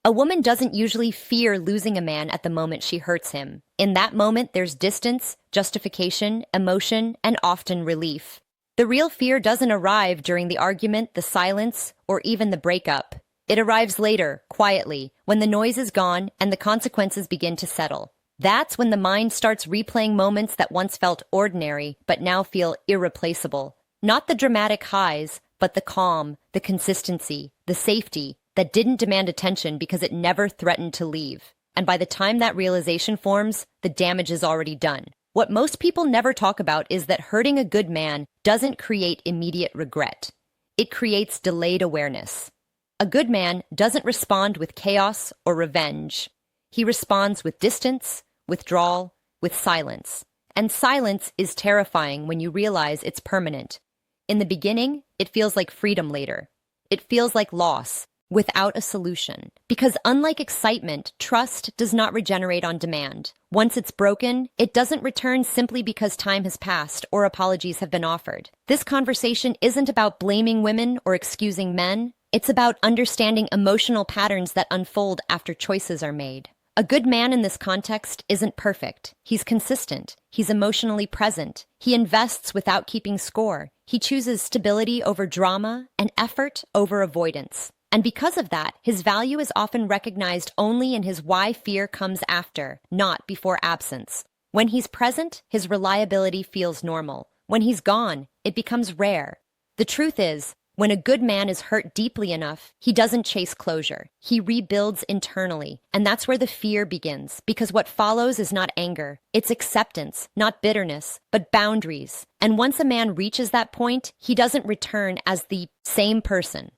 A woman doesn't usually fear losing a man at the moment she hurts him. In that moment, there's distance, justification, emotion, and often relief. The real fear doesn't arrive during the argument, the silence, or even the breakup. It arrives later, quietly, when the noise is gone and the consequences begin to settle. That's when the mind starts replaying moments that once felt ordinary but now feel irreplaceable. Not the dramatic highs, but the calm, the consistency, the safety that didn't demand attention because it never threatened to leave. And by the time that realization forms, the damage is already done. What most people never talk about is that hurting a good man doesn't create immediate regret. It creates delayed awareness. A good man doesn't respond with chaos or revenge. He responds with distance, withdrawal, with silence. And silence is terrifying when you realize it's permanent. In the beginning, it feels like freedom later. It feels like loss, without a solution. Because unlike excitement, trust does not regenerate on demand. Once it's broken, it doesn't return simply because time has passed or apologies have been offered. This conversation isn't about blaming women or excusing men. It's about understanding emotional patterns that unfold after choices are made. A good man in this context isn't perfect. He's consistent. He's emotionally present. He invests without keeping score. He chooses stability over drama and effort over avoidance. And because of that, his value is often recognized only in his why fear comes after, not before absence. When he's present, his reliability feels normal. When he's gone, it becomes rare. The truth is, when a good man is hurt deeply enough, he doesn't chase closure. He rebuilds internally. And that's where the fear begins, because what follows is not anger. It's acceptance, not bitterness, but boundaries. And once a man reaches that point, he doesn't return as the same person.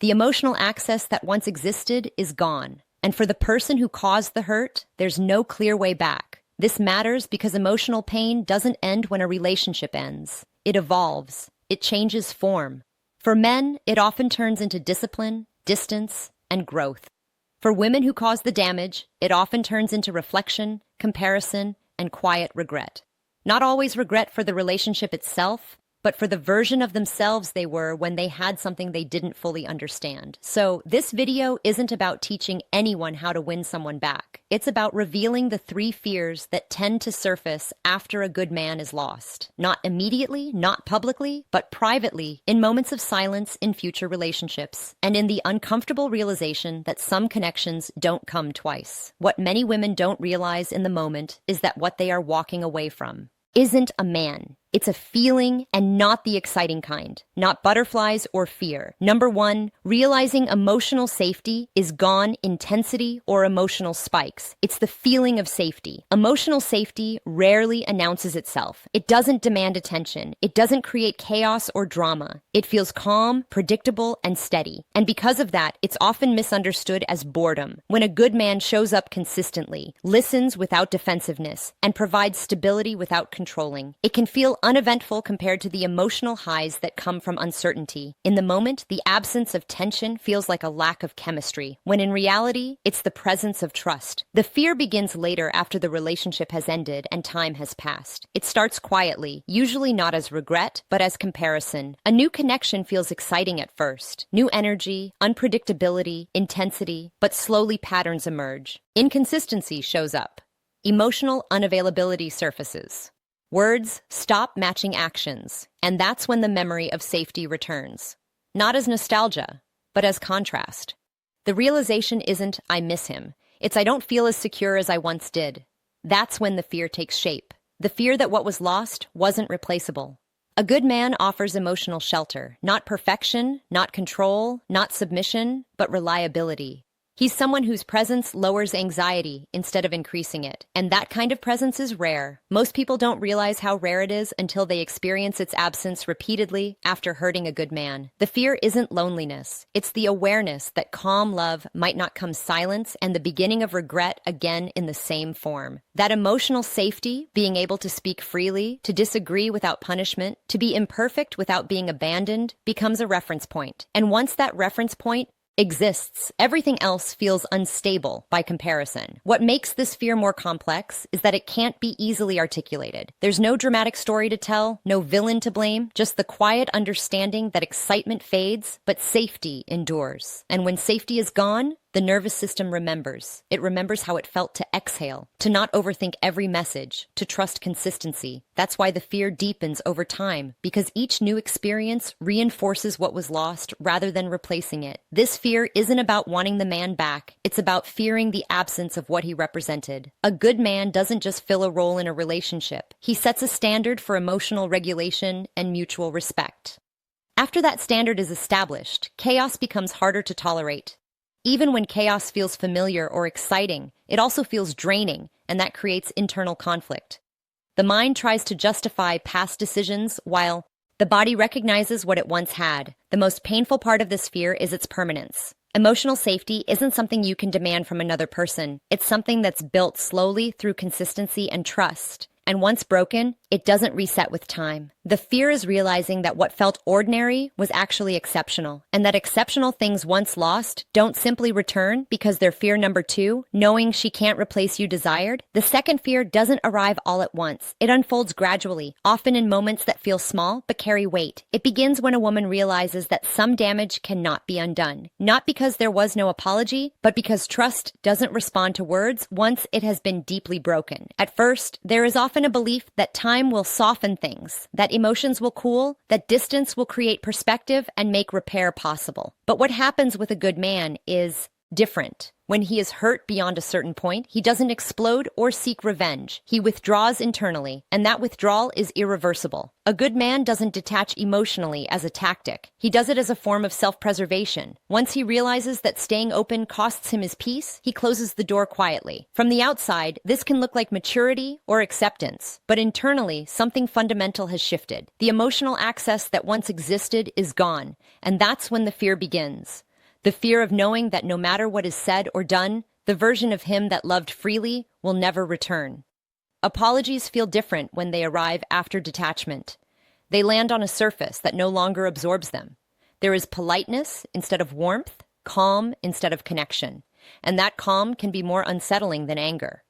The emotional access that once existed is gone. And for the person who caused the hurt, there's no clear way back. This matters because emotional pain doesn't end when a relationship ends. It evolves. It changes form. For men, it often turns into discipline, distance, and growth. For women who cause the damage, it often turns into reflection, comparison, and quiet regret. Not always regret for the relationship itself, but for the version of themselves they were when they had something they didn't fully understand. So this video isn't about teaching anyone how to win someone back. It's about revealing the 3 fears that tend to surface after a good man is lost. Not immediately, not publicly, but privately, in moments of silence in future relationships, and in the uncomfortable realization that some connections don't come twice. What many women don't realize in the moment is that what they are walking away from isn't a man. It's a feeling, and not the exciting kind. Not butterflies or fear. Number 1, realizing emotional safety is gone intensity or emotional spikes. It's the feeling of safety. Emotional safety rarely announces itself. It doesn't demand attention. It doesn't create chaos or drama. It feels calm, predictable, and steady. And because of that, it's often misunderstood as boredom. When a good man shows up consistently, listens without defensiveness, and provides stability without controlling, it can feel uneventful compared to the emotional highs that come from uncertainty. In the moment, the absence of tension feels like a lack of chemistry, when in reality, it's the presence of trust. The fear begins later after the relationship has ended and time has passed. It starts quietly, usually not as regret, but as comparison. A new connection feels exciting at first. New energy, unpredictability, intensity, but slowly patterns emerge. Inconsistency shows up. Emotional unavailability surfaces. Words stop matching actions, and that's when the memory of safety returns. Not as nostalgia, but as contrast. The realization isn't, I miss him. It's, I don't feel as secure as I once did. That's when the fear takes shape. The fear that what was lost wasn't replaceable. A good man offers emotional shelter, not perfection, not control, not submission, but reliability. He's someone whose presence lowers anxiety instead of increasing it. And that kind of presence is rare. Most people don't realize how rare it is until they experience its absence repeatedly after hurting a good man. The fear isn't loneliness. It's the awareness that calm love might not come silence and the beginning of regret again in the same form. That emotional safety, being able to speak freely, to disagree without punishment, to be imperfect without being abandoned, becomes a reference point. And once that reference point exists, everything else feels unstable by comparison. What makes this fear more complex is that it can't be easily articulated. There's no dramatic story to tell, no villain to blame, just the quiet understanding that excitement fades, but safety endures. And when safety is gone, The nervous system remembers. It remembers how it felt to exhale, to not overthink every message, to trust consistency. That's why the fear deepens over time, because each new experience reinforces what was lost rather than replacing it. This fear isn't about wanting the man back. It's about fearing the absence of what he represented. A good man doesn't just fill a role in a relationship. He sets a standard for emotional regulation and mutual respect. After that standard is established, chaos becomes harder to tolerate. Even when chaos feels familiar or exciting, it also feels draining, and that creates internal conflict. The mind tries to justify past decisions while the body recognizes what it once had. The most painful part of this fear is its permanence. Emotional safety isn't something you can demand from another person. It's something that's built slowly through consistency and trust. And once broken, it doesn't reset with time. The fear is realizing that what felt ordinary was actually exceptional, and that exceptional things once lost don't simply return because they're fear number 2, knowing she can't replace you desired. The second fear doesn't arrive all at once. It unfolds gradually, often in moments that feel small but carry weight. It begins when a woman realizes that some damage cannot be undone, not because there was no apology, but because trust doesn't respond to words once it has been deeply broken. At first, there is often a belief that time will soften things, that emotions will cool, that distance will create perspective and make repair possible. But what happens with a good man is different. When he is hurt beyond a certain point, he doesn't explode or seek revenge. He withdraws internally, and that withdrawal is irreversible. A good man doesn't detach emotionally as a tactic. He does it as a form of self-preservation. Once he realizes that staying open costs him his peace, he closes the door quietly. From the outside, this can look like maturity or acceptance, but internally, something fundamental has shifted. The emotional access that once existed is gone, and that's when the fear begins. The fear of knowing that no matter what is said or done, the version of him that loved freely will never return. Apologies feel different when they arrive after detachment. They land on a surface that no longer absorbs them. There is politeness instead of warmth, calm instead of connection, and that calm can be more unsettling than anger.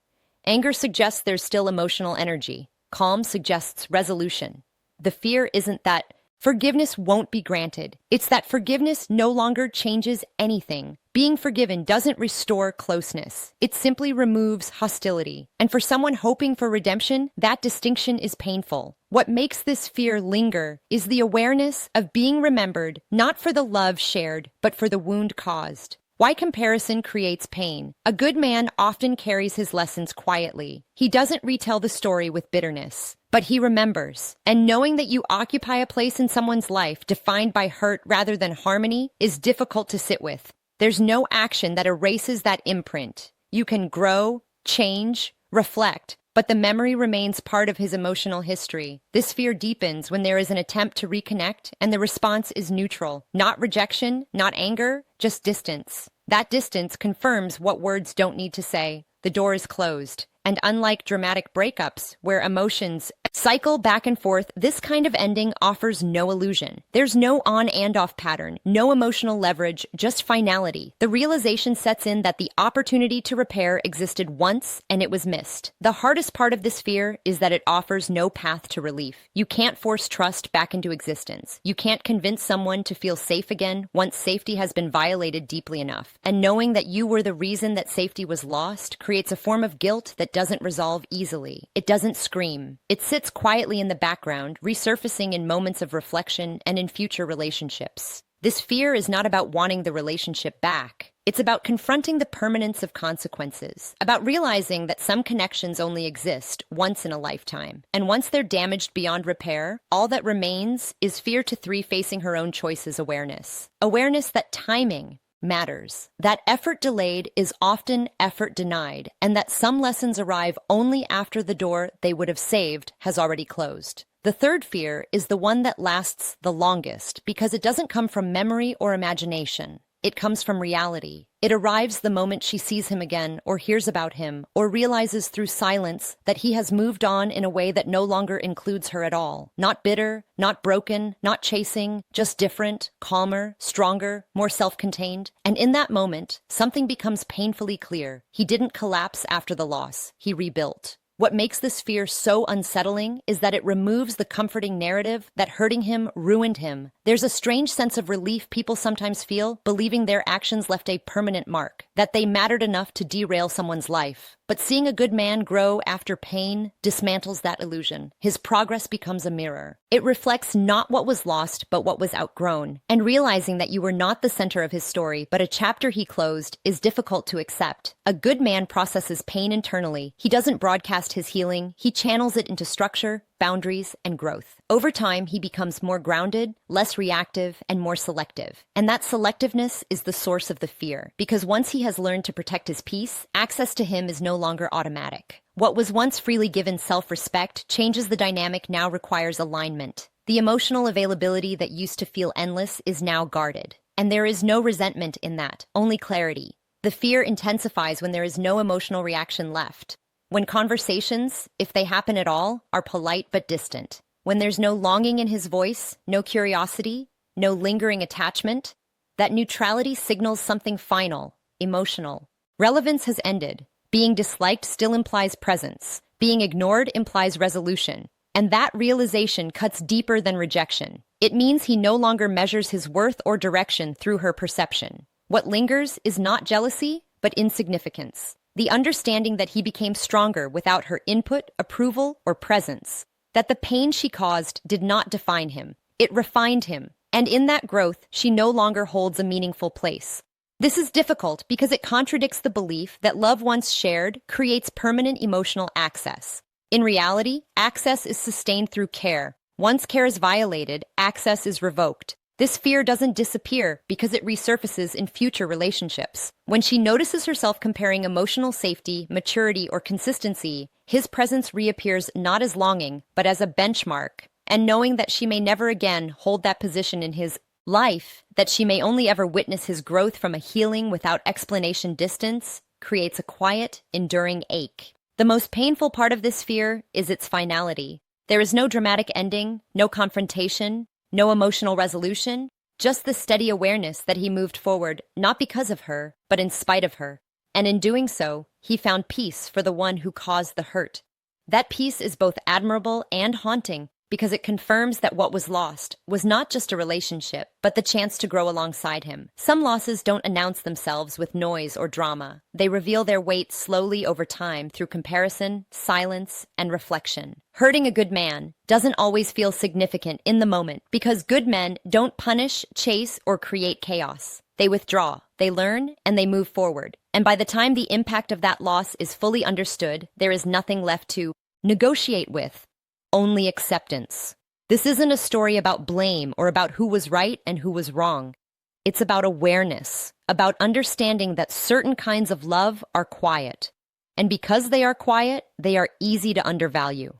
Anger suggests there's still emotional energy. Calm suggests resolution. The fear isn't that forgiveness won't be granted. It's that forgiveness no longer changes anything. Being forgiven doesn't restore closeness. It simply removes hostility. And for someone hoping for redemption, that distinction is painful. What makes this fear linger is the awareness of being remembered, not for the love shared, but for the wound caused. Why comparison creates pain? A good man often carries his lessons quietly. He doesn't retell the story with bitterness, but he remembers. And knowing that you occupy a place in someone's life defined by hurt rather than harmony is difficult to sit with. There's no action that erases that imprint. You can grow, change, reflect, but the memory remains part of his emotional history. This fear deepens when there is an attempt to reconnect and the response is neutral. Not rejection, not anger, just distance. That distance confirms what words don't need to say. The door is closed. And unlike dramatic breakups, where emotions cycle back and forth, this kind of ending offers no illusion. There's no on and off pattern, no emotional leverage, just finality. The realization sets in that the opportunity to repair existed once and it was missed. The hardest part of this fear is that it offers no path to relief. You can't force trust back into existence. You can't convince someone to feel safe again once safety has been violated deeply enough. And knowing that you were the reason that safety was lost creates a form of guilt that doesn't resolve easily. It doesn't scream. It sits quietly in the background, resurfacing in moments of reflection and in future relationships. This fear is not about wanting the relationship back. It's about confronting the permanence of consequences, about realizing that some connections only exist once in a lifetime. And once they're damaged beyond repair, all that remains is fear to 3 facing her own choices awareness. Awareness that timing matters, that effort delayed is often effort denied, and that some lessons arrive only after the door they would have saved has already closed. The third fear is the one that lasts the longest because it doesn't come from memory or imagination. It comes from reality. It arrives the moment she sees him again, or hears about him, or realizes through silence that he has moved on in a way that no longer includes her at all. Not bitter, not broken, not chasing, just different, calmer, stronger, more self-contained. And in that moment, something becomes painfully clear. He didn't collapse after the loss. He rebuilt. What makes this fear so unsettling is that it removes the comforting narrative that hurting him ruined him. There's a strange sense of relief people sometimes feel, believing their actions left a permanent mark, that they mattered enough to derail someone's life. But seeing a good man grow after pain dismantles that illusion. His progress becomes a mirror. It reflects not what was lost, but what was outgrown. And realizing that you were not the center of his story, but a chapter he closed, is difficult to accept. A good man processes pain internally. He doesn't broadcast his healing. He channels it into structure, boundaries, and growth. Over time, he becomes more grounded, less reactive, and more selective. And that selectiveness is the source of the fear, because once he has learned to protect his peace, access to him is no longer automatic. What was once freely given self-respect changes the dynamic now requires alignment. The emotional availability that used to feel endless is now guarded. And there is no resentment in that, only clarity. The fear intensifies when there is no emotional reaction left. When conversations, if they happen at all, are polite but distant. When there's no longing in his voice, no curiosity, no lingering attachment, that neutrality signals something final, emotional. Relevance has ended. Being disliked still implies presence. Being ignored implies resolution. And that realization cuts deeper than rejection. It means he no longer measures his worth or direction through her perception. What lingers is not jealousy, but insignificance. The understanding that he became stronger without her input, approval, or presence. That the pain she caused did not define him. It refined him. And in that growth, she no longer holds a meaningful place. This is difficult because it contradicts the belief that love once shared creates permanent emotional access. In reality, access is sustained through care. Once care is violated, access is revoked. This fear doesn't disappear because it resurfaces in future relationships. When she notices herself comparing emotional safety, maturity, or consistency, his presence reappears not as longing, but as a benchmark. And knowing that she may never again hold that position in his life, that she may only ever witness his growth from a healing without explanation distance, creates a quiet, enduring ache. The most painful part of this fear is its finality. There is no dramatic ending, no confrontation, no emotional resolution, just the steady awareness that he moved forward, not because of her, but in spite of her. And in doing so, he found peace for the one who caused the hurt. That peace is both admirable and haunting, because it confirms that what was lost was not just a relationship, but the chance to grow alongside him. Some losses don't announce themselves with noise or drama. They reveal their weight slowly over time through comparison, silence, and reflection. Hurting a good man doesn't always feel significant in the moment, because good men don't punish, chase, or create chaos. They withdraw, they learn, and they move forward. And by the time the impact of that loss is fully understood, there is nothing left to negotiate with. Only acceptance. This isn't a story about blame or about who was right and who was wrong. It's about awareness, about understanding that certain kinds of love are quiet. And because they are quiet, they are easy to undervalue.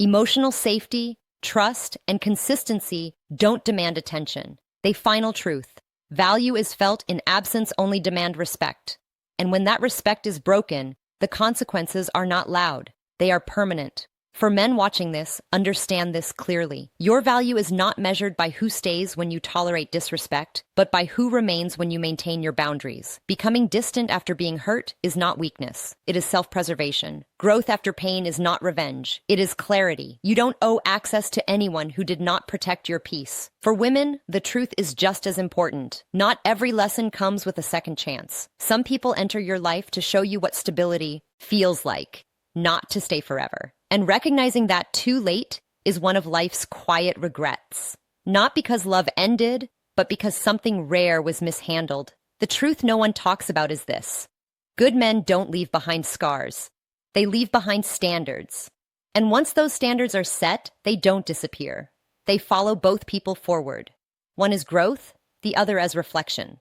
Emotional safety, trust, and consistency don't demand attention. They final truth. Value is felt in absence only demand respect. And when that respect is broken, the consequences are not loud. They are permanent. For men watching this, understand this clearly. Your value is not measured by who stays when you tolerate disrespect, but by who remains when you maintain your boundaries. Becoming distant after being hurt is not weakness. It is self-preservation. Growth after pain is not revenge. It is clarity. You don't owe access to anyone who did not protect your peace. For women, the truth is just as important. Not every lesson comes with a second chance. Some people enter your life to show you what stability feels like, not to stay forever. And recognizing that too late is one of life's quiet regrets. Not because love ended, but because something rare was mishandled. The truth no one talks about is this. Good men don't leave behind scars. They leave behind standards. And once those standards are set, they don't disappear. They follow both people forward. One is growth, the other as reflection.